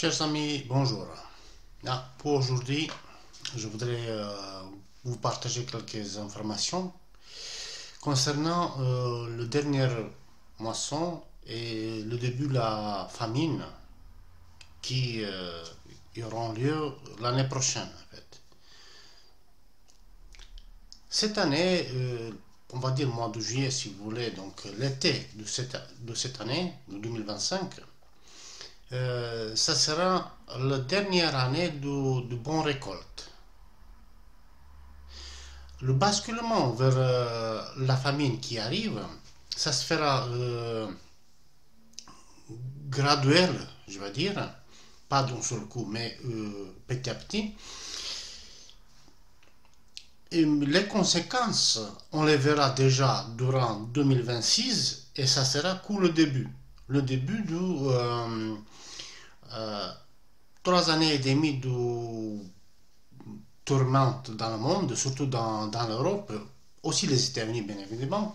Chers amis, bonjour. Pour aujourd'hui, je voudrais vous partager quelques informations concernant le dernier moisson et le début de la famine qui auront lieu l'année prochaine. En fait. Cette année, on va dire le mois de juillet si vous voulez, donc l'été de cette année, de 2025, ça sera la dernière année de bonne récolte. Le basculement vers la famine qui arrive, ça se fera graduel, je vais dire, pas d'un seul coup, mais petit à petit. Et les conséquences, on les verra déjà durant 2026 et ça sera que le début. Le début de 3 années et demie de tourmente dans le monde, surtout dans l'Europe, aussi les États-Unis bien évidemment,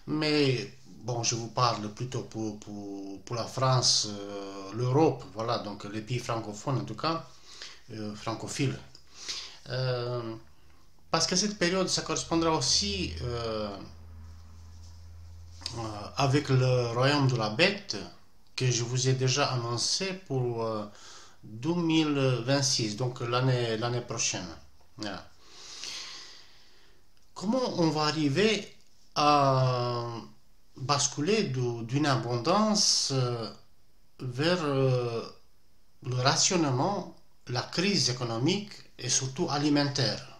mais bon, je vous parle plutôt pour la France, l'Europe, voilà, donc les pays francophones en tout cas, francophiles. Parce que cette période, ça correspondra aussi avec le royaume de la bête que je vous ai déjà annoncé pour 2026, donc l'année prochaine. Voilà. Comment on va arriver à basculer d'une abondance vers le rationnement, la crise économique et surtout alimentaire,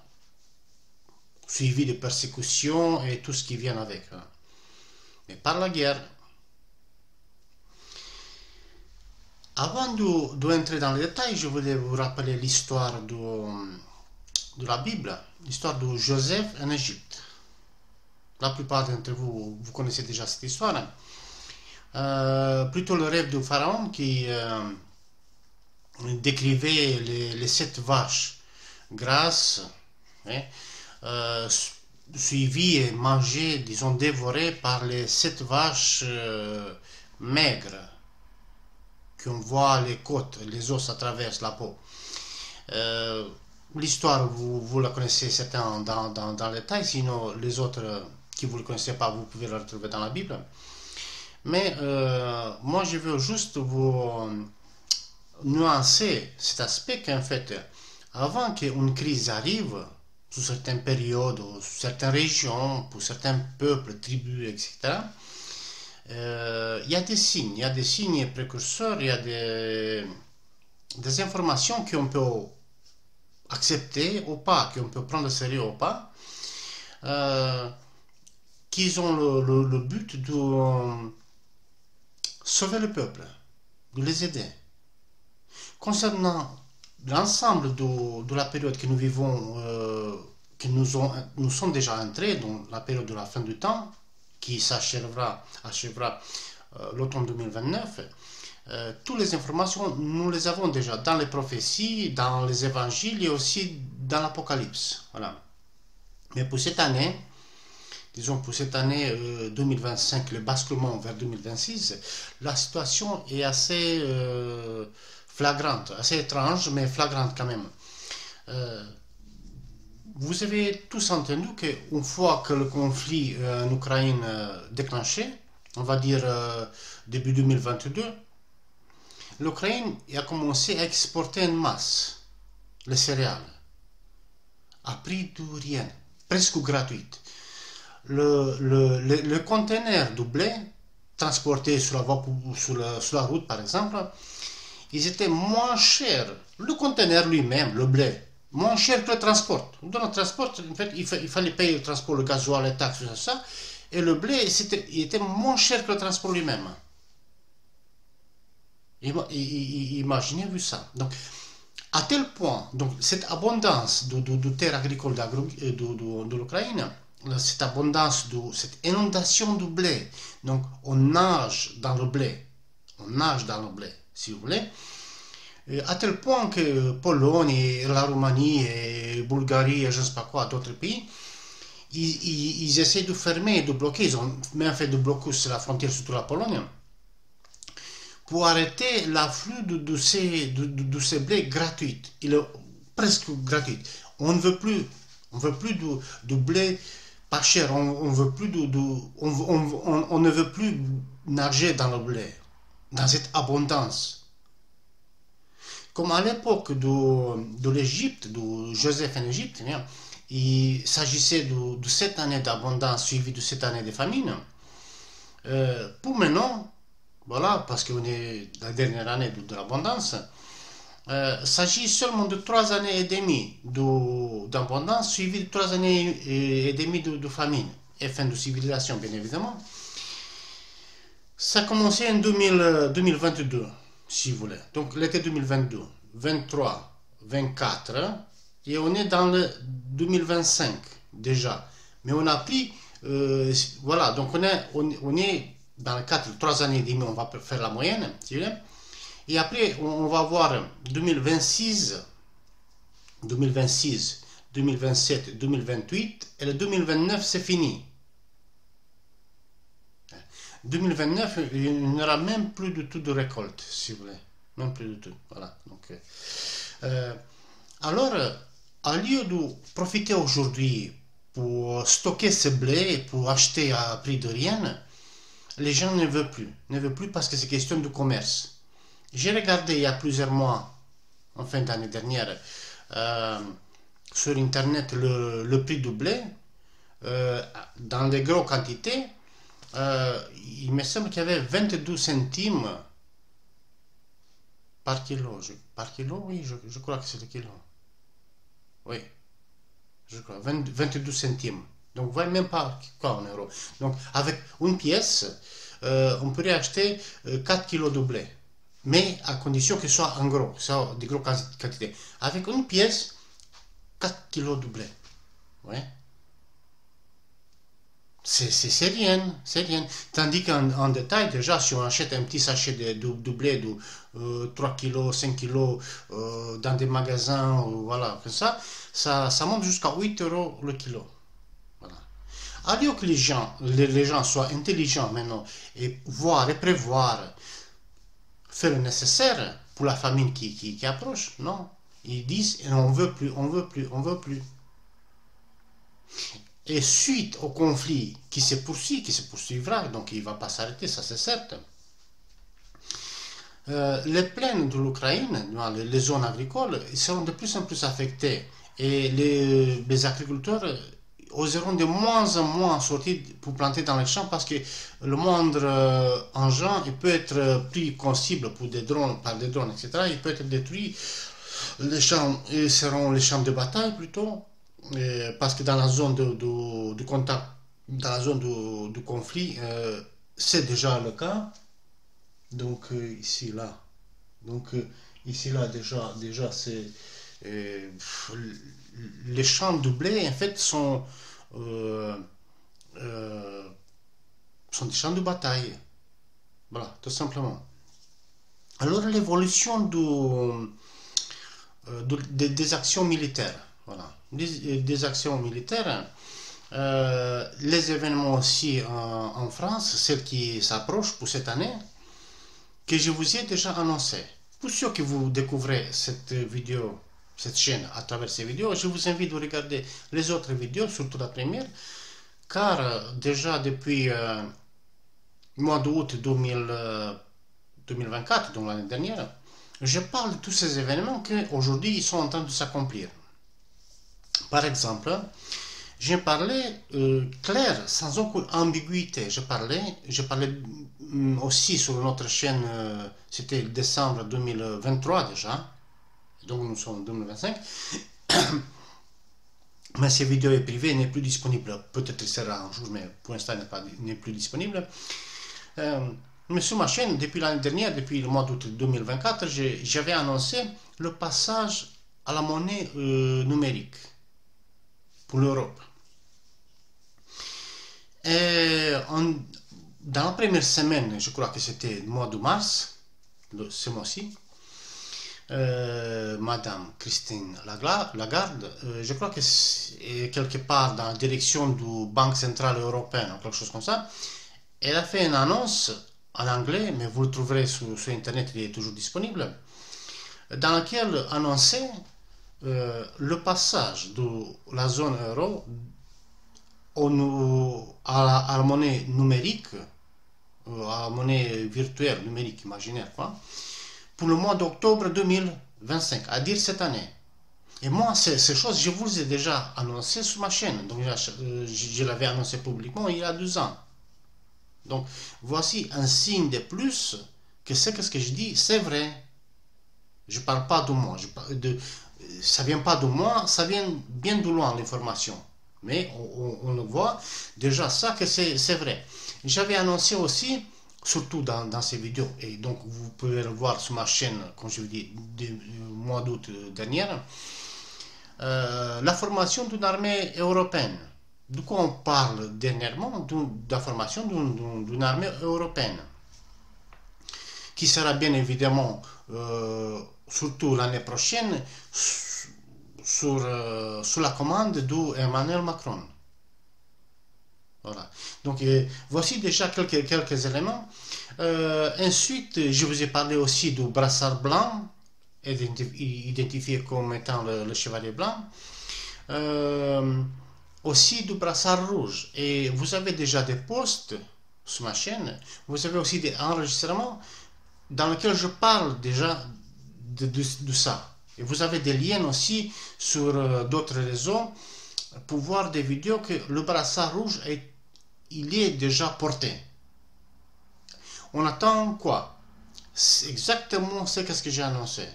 suivi de persécutions et tout ce qui vient avec. Mais par la guerre. Avant d'entrer dans les détails, je voulais vous rappeler l'histoire de la Bible, l'histoire de Joseph en Égypte. La plupart d'entre vous, vous connaissez déjà cette histoire. Plutôt le rêve de Pharaon qui décrivait les 7 vaches grasses, hein, suivies et mangées, disons dévorées par les 7 vaches maigres, qu'on voit les côtes, les os à travers la peau. L'histoire, vous la connaissez certains dans le détail, sinon les autres qui vous ne le connaissez pas, vous pouvez la retrouver dans la Bible. Mais moi, je veux juste vous nuancer cet aspect qu'en fait, avant qu'une crise arrive, sous certaines périodes, sous certaines régions, pour certains peuples, tribus, etc., il y a des signes précurseurs, il y a des informations qu'on peut accepter ou pas, qu'on peut prendre au sérieux ou pas, qui ont le but de sauver le peuple, de les aider. Concernant l'ensemble de la période que nous vivons, que nous sommes déjà entrés dans la période de la fin du temps, qui achèvera l'automne 2029, toutes les informations, nous les avons déjà dans les prophéties, dans les évangiles et aussi dans l'Apocalypse. Voilà. Mais pour cette année, disons pour cette année 2025, le basculement vers 2026, la situation est assez flagrante, assez étrange, mais flagrante quand même. Vous avez tous entendu qu'une fois que le conflit en Ukraine déclenché, on va dire début 2022, l'Ukraine a commencé à exporter en masse les céréales à prix de rien, presque gratuit. Le conteneur de blé transporté sur la voie ou sur la route par exemple, ils étaient moins chers. Le conteneur lui-même, le blé, moins cher que le transport. Dans le transport, en fait, il fallait payer le transport, le gasoil, les taxes, tout ça. Et le blé, il était moins cher que le transport lui-même. Imaginez-vous ça. Donc, à tel point, donc, cette abondance de terres agricoles de l'Ukraine, cette abondance, cette inondation de blé, donc on nage dans le blé, si vous voulez, à tel point que Pologne, et la Roumanie, et Bulgarie, et je ne sais pas quoi, d'autres pays, ils essaient de fermer, de bloquer, ils ont même fait de blocus sur la frontière, surtout la Pologne, pour arrêter l'afflux de ces blés gratuits. Il est presque gratuit. On veut plus de blé pas cher. On veut plus on ne veut plus nager dans le blé, dans cette abondance. Comme à l'époque de l'Égypte, de Joseph en Égypte, il s'agissait de 7 années d'abondance suivies de 7 années de famine. Pour maintenant, voilà, parce qu'on est la dernière année de l'abondance, s'agit seulement de 3 années et demie d'abondance suivies de 3 années et demie de famine et fin de civilisation, bien évidemment. Ça a commencé en 2022, si vous voulez. Donc l'été 2022, 23, 24, et on est dans le 2025 déjà. Mais on a pris, voilà, donc on est dans le cadre de 3 années et demie, on va faire la moyenne, si vous voulez. Et après, on va voir 2026, 2027, 2028, et le 2029, c'est fini. 2029, il n'y aura même plus du tout de récolte, si vous voulez. Même plus du tout. Voilà. Donc, alors, au lieu de profiter aujourd'hui pour stocker ce blé et pour acheter à prix de rien, les gens ne veulent plus. Ne veulent plus parce que c'est question de commerce. J'ai regardé il y a plusieurs mois, en fin d'année dernière, sur Internet le prix du blé dans des grosses quantités. Il me semble qu'il y avait 22 centimes par kilo. Par kilo, oui, je crois que c'est le kilo. Oui, je crois, 22 centimes. Donc, vous voyez même pas quoi en euros. Donc, avec une pièce, on pourrait acheter 4 kilos de blé. Mais à condition que ce soit en gros, soit de grosses quantités. Avec une pièce, 4 kilos de blé. Ouais. C'est rien, c'est rien. Tandis qu'en détail, déjà, si on achète un petit sachet de blé de 3 kg, 5 kg dans des magasins, voilà, comme ça monte jusqu'à 8 euros le kilo. Voilà. Alors que les gens soient intelligents maintenant et voir et prévoir, faire le nécessaire pour la famine qui approche, non. Ils disent, on veut plus, on veut plus, on veut plus. Et suite au conflit qui se poursuit, qui se poursuivra, donc il ne va pas s'arrêter, ça c'est certain, les plaines de l'Ukraine, les zones agricoles, seront de plus en plus affectées et les agriculteurs oseront de moins en moins sortir pour planter dans les champs parce que le moindre engin il peut être pris comme cible pour des drones, par des drones, etc. Il peut être détruit. Les champs seront les champs de bataille plutôt. Parce que dans la zone de contact, dans la zone de conflit, c'est déjà le cas. Donc ici là, déjà c'est les champs de blé en fait sont des champs de bataille. Voilà, tout simplement. Alors l'évolution des actions militaires. Voilà. Des actions militaires, les événements aussi en France, celles qui s'approchent pour cette année, que je vous ai déjà annoncé. Pour ceux qui vous découvrez cette vidéo, cette chaîne à travers ces vidéos, je vous invite à regarder les autres vidéos, surtout la première, car déjà depuis le mois d'août 2024, donc l'année dernière, je parle de tous ces événements qui aujourd'hui ils sont en train de s'accomplir. Par exemple, j'ai parlé clair, sans aucune ambiguïté. Je parlais aussi sur notre chaîne, c'était décembre 2023 déjà, donc nous sommes en 2025. Mais cette vidéo est privée, n'est plus disponible. Peut-être qu'elle sera un jour, mais pour l'instant n'est plus disponible. Mais sur ma chaîne, depuis l'année dernière, depuis le mois d'août 2024, j'avais annoncé le passage à la monnaie numérique pour l'Europe. Et dans la première semaine, je crois que c'était le mois de mars, ce mois-ci, Madame Christine Lagarde, je crois que c'est quelque part dans la direction du Banque Centrale Européenne, ou quelque chose comme ça, elle a fait une annonce en anglais, mais vous le trouverez sur Internet, il est toujours disponible, dans lequel annonçait le passage de la zone euro à la monnaie numérique, à la monnaie virtuelle, numérique, imaginaire, quoi, pour le mois d'octobre 2025, à dire cette année. Et moi, ces choses, je vous les ai déjà annoncées sur ma chaîne. Donc, je l'avais annoncé publiquement il y a 2 ans. Donc, voici un signe de plus que ce que je dis, c'est vrai. Je ne parle pas de moi. Ça ne vient pas de moi, ça vient bien de loin, l'information. Mais on le voit déjà ça que c'est vrai. J'avais annoncé aussi, surtout dans ces vidéos, et donc vous pouvez le voir sur ma chaîne, comme je vous dis, du mois d'août dernier, la formation d'une armée européenne. De quoi on parle dernièrement? De la formation d'une armée européenne, qui sera bien évidemment, surtout l'année prochaine, sous la commande d'Emmanuel Macron. Voilà. Donc, voici déjà quelques éléments. Ensuite, je vous ai parlé aussi du brassard blanc, identifié comme étant le chevalier blanc. Aussi du brassard rouge. Et vous avez déjà des posts sur ma chaîne. Vous avez aussi des enregistrements dans lesquels je parle déjà de ça. Et vous avez des liens aussi sur d'autres réseaux pour voir des vidéos que le brassard rouge il est déjà porté. On attend quoi? C'est exactement ce que j'ai annoncé.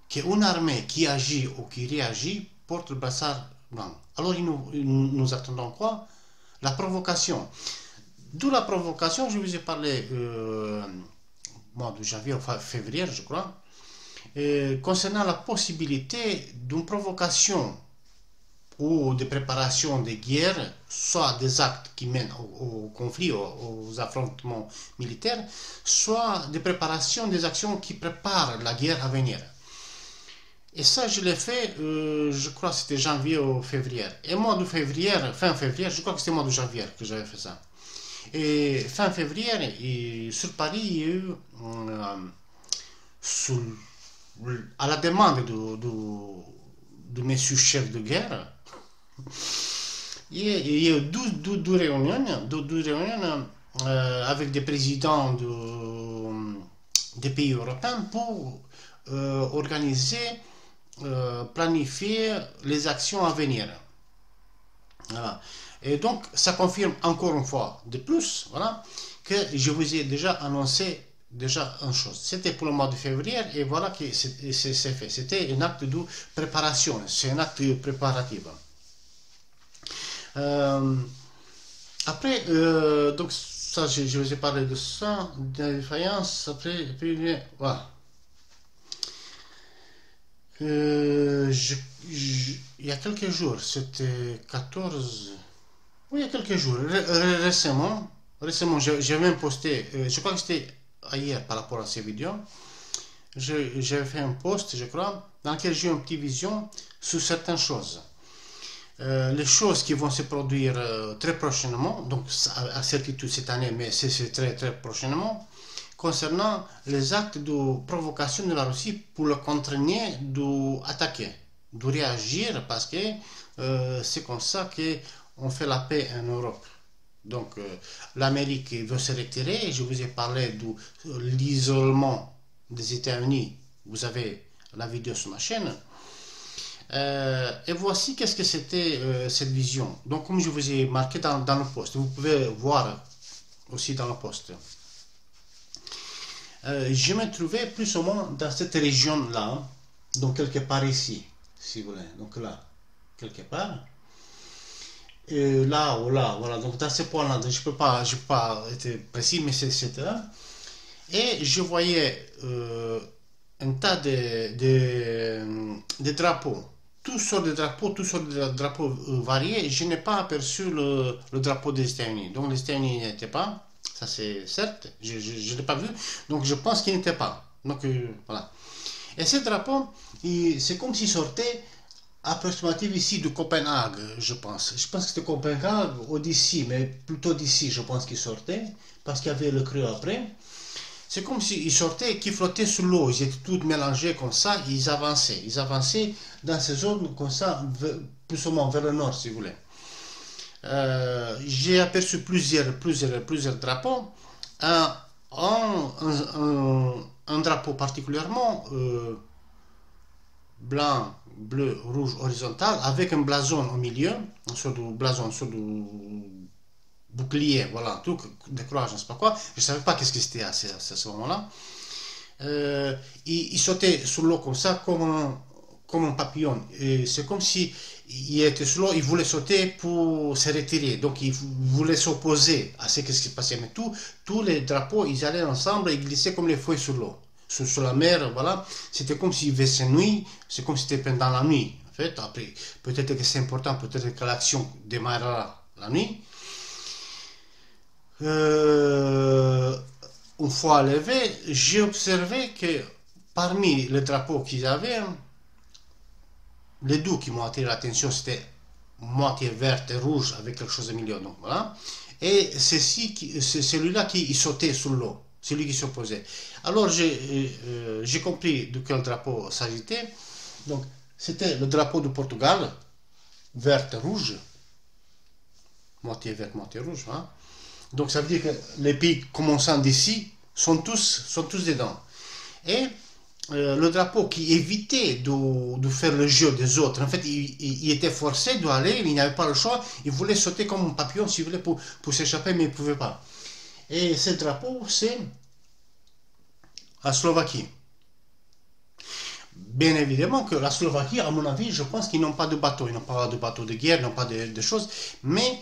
Qu'une armée qui agit ou qui réagit porte le brassard blanc. Alors nous attendons quoi? La provocation. D'où la provocation, je vous ai parlé mois de janvier ou février, je crois, concernant la possibilité d'une provocation ou de préparation de guerre, soit des actes qui mènent au conflit, aux affrontements militaires, soit des préparations des actions qui préparent la guerre à venir. Et ça, je l'ai fait, je crois que c'était janvier ou février. Et mois de février, fin février, je crois que c'était mois de janvier que j'avais fait ça. Et fin février, sur Paris, il y a eu, à la demande de messieurs chefs de guerre, il y a eu 12 réunions avec des présidents des pays européens pour organiser, planifier les actions à venir. Voilà. Et donc, ça confirme encore une fois de plus, voilà, que je vous ai déjà annoncé une chose. C'était pour le mois de février et voilà que c'est fait. C'était un acte de préparation, c'est un acte préparatif. Après, donc ça, je vous ai parlé de ça, de la défaillance. Après voilà. Il y a quelques jours, c'était 14. Oui, il y a quelques jours, récemment, j'ai même posté, je crois que c'était hier par rapport à ces vidéos, j'avais fait un post, je crois, dans lequel j'ai eu une petite vision sur certaines choses. Les choses qui vont se produire très prochainement, donc à certitude cette année, mais c'est très très prochainement, concernant les actes de provocation de la Russie pour le contraigner d'attaquer, de réagir, parce que c'est comme ça qu'on fait la paix en Europe. Donc l'Amérique veut se retirer. Je vous ai parlé de l'isolement des États-Unis. Vous avez la vidéo sur ma chaîne. Et voici qu'est-ce que c'était cette vision. Donc comme je vous ai marqué dans le post, vous pouvez voir aussi dans le post. Je me trouvais plus ou moins dans cette région-là, donc quelque part ici, si vous voulez. Donc là, quelque part. Là ou là, voilà. Donc dans ce point-là, je peux pas être précis, mais c'était là. Et je voyais un tas de drapeaux. Toutes sortes de drapeaux variés. Je n'ai pas aperçu le drapeau des États-Unis. Donc les États-Unis n'étaient pas. Ça c'est certes, je ne l'ai pas vu, donc je pense qu'il n'était pas. Donc voilà. Et ce drapeau, c'est comme s'il sortait approximative ici de Copenhague, je pense. Je pense que c'était Copenhague ou d'ici, mais plutôt d'ici, je pense qu'ils sortaient, parce qu'il y avait le creux après. C'est comme s'ils sortaient et qu'ils flottaient sous l'eau. Ils étaient tous mélangés comme ça, ils avançaient. Ils avançaient dans ces zones comme ça, plus ou moins vers le nord, si vous voulez. J'ai aperçu plusieurs drapeaux. Un drapeau particulièrement blanc, bleu, rouge, horizontal, avec un blason au milieu, un sort de blason, un sort de bouclier, voilà, tout, des croix, je ne sais pas quoi. Je ne savais pas qu'est-ce que c'était à ce moment-là. Il sautait sur l'eau comme ça, comme un papillon. C'est comme si il était sur l'eau, il voulait sauter pour se retirer. Donc il voulait s'opposer à ce qui se passait. Mais tous les drapeaux, ils allaient ensemble et glissaient comme les feuilles sur l'eau. Sur la mer, voilà. C'était comme s'il faisait nuit, c'est comme si c'était pendant la nuit. En fait, après, peut-être que c'est important, peut-être que l'action démarrera la nuit. Une fois levé, j'ai observé que parmi les drapeaux qu'ils avaient, les deux qui m'ont attiré l'attention, c'était moitié verte et rouge avec quelque chose au milieu. Donc voilà. Et c'est celui-là qui sautait sous l'eau, celui qui s'opposait. Alors j'ai compris de quel drapeau s'agissait. Donc c'était le drapeau du Portugal, vert et rouge, moitié vert, moitié rouge. Hein. Donc ça veut dire que les pays commençant d'ici sont tous dedans. Et le drapeau qui évitait de faire le jeu des autres, en fait il était forcé d'aller, il n'avait pas le choix, il voulait sauter comme un papillon s'il voulait pour s'échapper, mais il ne pouvait pas. Et ce drapeau, c'est la Slovaquie. Bien évidemment que la Slovaquie, à mon avis, je pense qu'ils n'ont pas de bateau. Ils n'ont pas de bateau de guerre, ils n'ont pas de choses. Mais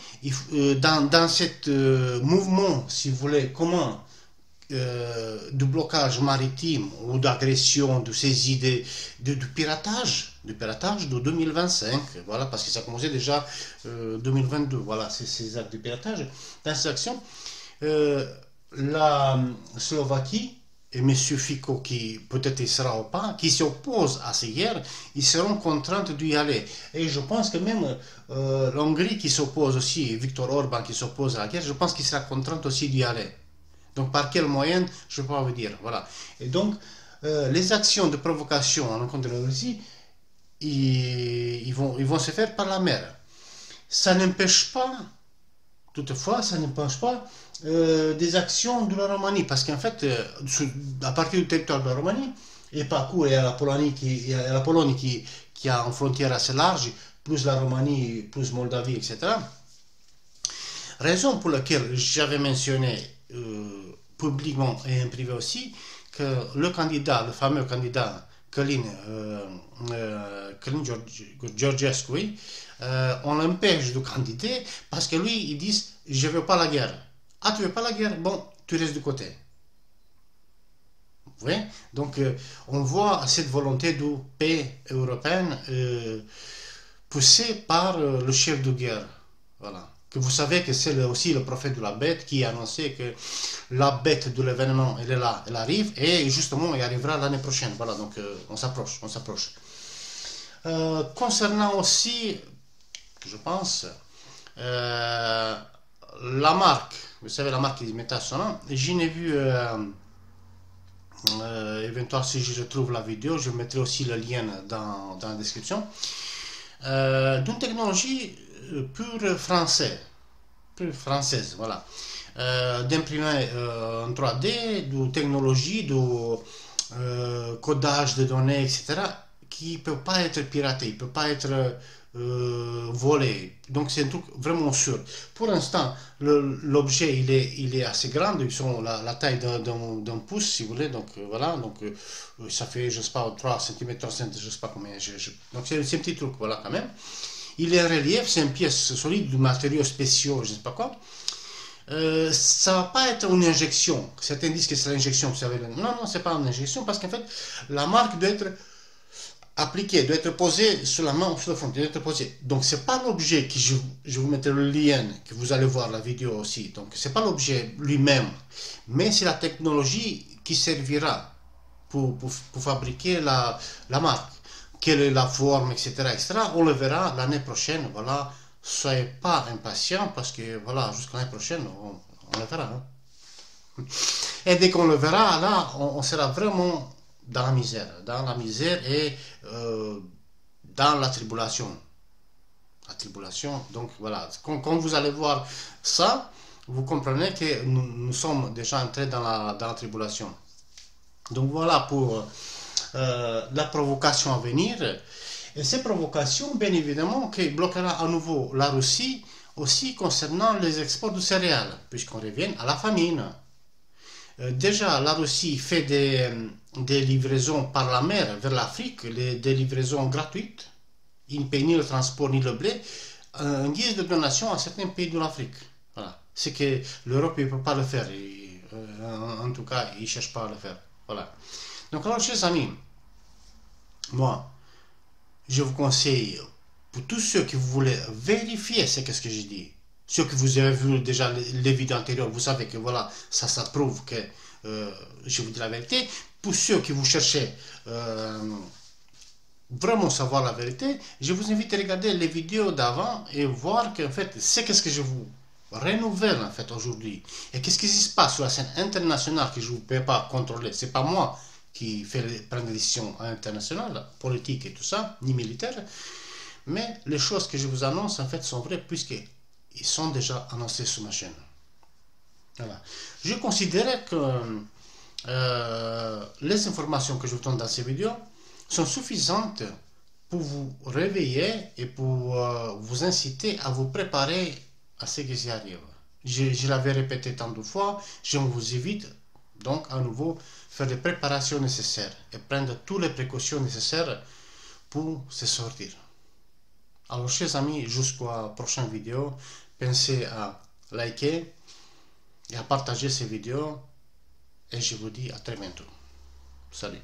dans ce mouvement, si vous voulez, commun, du blocage maritime ou d'agression, de saisie, de piratage de 2025, voilà, parce que ça a commencé déjà 2022, voilà, ces actes de piratage. Dans ces actions, la Slovaquie et M. Fico, qui peut-être il sera ou pas, qui s'oppose à ces guerres, ils seront contraints d'y aller. Et je pense que même l'Hongrie qui s'oppose aussi, Viktor Orban qui s'oppose à la guerre, je pense qu'il sera contraint aussi d'y aller. Donc par quel moyen, je ne peux pas vous dire. Voilà. Et donc, les actions de provocation en l'encontre de la Russie, ils vont se faire par la mer. Ça n'empêche pas, toutefois, ça n'empêche pas des actions de la Roumanie, parce qu'en fait, à partir du territoire de la Roumanie, et parcours, il y a la Pologne qui a une frontière assez large, plus la Roumanie, plus Moldavie, etc. Raison pour laquelle j'avais mentionné publiquement et en privé aussi que le fameux candidat Călin Georgescu, on l'empêche de candidater parce que lui, il dit « je ne veux pas la guerre ». Ah, tu ne veux pas la guerre? Bon, tu restes de côté. Vous voyez? Donc, on voit cette volonté de paix européenne poussée par le chef de guerre. Voilà. Que vous savez que c'est aussi le prophète de la bête qui a annoncé que la bête de l'événement, elle est là, elle arrive, et justement, elle arrivera l'année prochaine. Voilà, donc on s'approche. Concernant aussi, je pense, la marque, vous savez, la marque qui mettait son nom, je n'ai vu, éventuellement si je retrouve la vidéo, je mettrai aussi le lien dans la description, d'une technologie pure française, voilà, d'imprimer en 3D, de technologie, de codage de données, etc., qui ne peut pas être piraté, il ne peut pas être volé. Donc c'est un truc vraiment sûr. Pour l'instant, l'objet il est assez grand, ils sont la taille d'un pouce, si vous voulez. Donc voilà, donc ça fait, je sais pas, 3 cm, 3 cm, je sais pas combien. Donc c'est un petit truc, voilà, quand même. Il est en relief, c'est une pièce solide, de matériaux spéciaux, je ne sais pas quoi. Ça ne va pas être une injection. Certains disent que c'est l'injection. Non, c'est pas une injection, parce qu'en fait, la marque doit être appliquée, doit être posée sur la main ou sur le front, doit être posée. Donc, c'est pas l'objet que je vous mettrai le lien, que vous allez voir la vidéo aussi. Donc, c'est pas l'objet lui-même, mais c'est la technologie qui servira pour fabriquer la marque. quelle est la forme, etc., etc. On le verra l'année prochaine. Voilà, soyez pas impatients parce que voilà, jusqu'à l'année prochaine, on le verra. Hein. Et dès qu'on le verra, là, on sera vraiment dans la misère et dans la tribulation. La tribulation, donc voilà, quand vous allez voir ça, vous comprenez que nous sommes déjà entrés dans la tribulation. Donc voilà pour la provocation à venir. Et ces provocations, bien évidemment, qui bloquera à nouveau la Russie, aussi concernant les exports de céréales, puisqu'on revient à la famine. Déjà, la Russie fait des livraisons par la mer vers l'Afrique, des livraisons gratuites. Il ne paye ni le transport ni le blé, en guise de donation à certains pays de l'Afrique. Voilà. C'est que l'Europe ne peut pas le faire. En tout cas, il ne cherche pas à le faire. Voilà. Donc alors, chers amis, moi, je vous conseille, pour tous ceux qui voulaient vérifier ce que je dis, ceux que vous avez vu déjà les vidéos antérieures, vous savez que voilà, ça prouve que je vous dis la vérité. Pour ceux qui vous cherchez vraiment savoir la vérité, je vous invite à regarder les vidéos d'avant et voir qu'en fait, c'est qu'est-ce que je vous renouvelle en fait aujourd'hui. Et qu'est-ce qui se passe sur la scène internationale que je ne peux pas contrôler. C'est pas moi qui prend des décisions internationales, politiques et tout ça, ni militaires. Mais les choses que je vous annonce en fait sont vraies puisqu'ils sont déjà annoncés sur ma chaîne. Voilà. Je considère que les informations que je vous donne dans ces vidéos sont suffisantes pour vous réveiller et pour vous inciter à vous préparer à ce qui arrive. Je l'avais répété tant de fois, je vous invite donc à nouveau faire les préparations nécessaires et prendre toutes les précautions nécessaires pour se sortir. Alors chers amis, jusqu'à la prochaine vidéo, pensez à liker et à partager ces vidéos et je vous dis à très bientôt. Salut.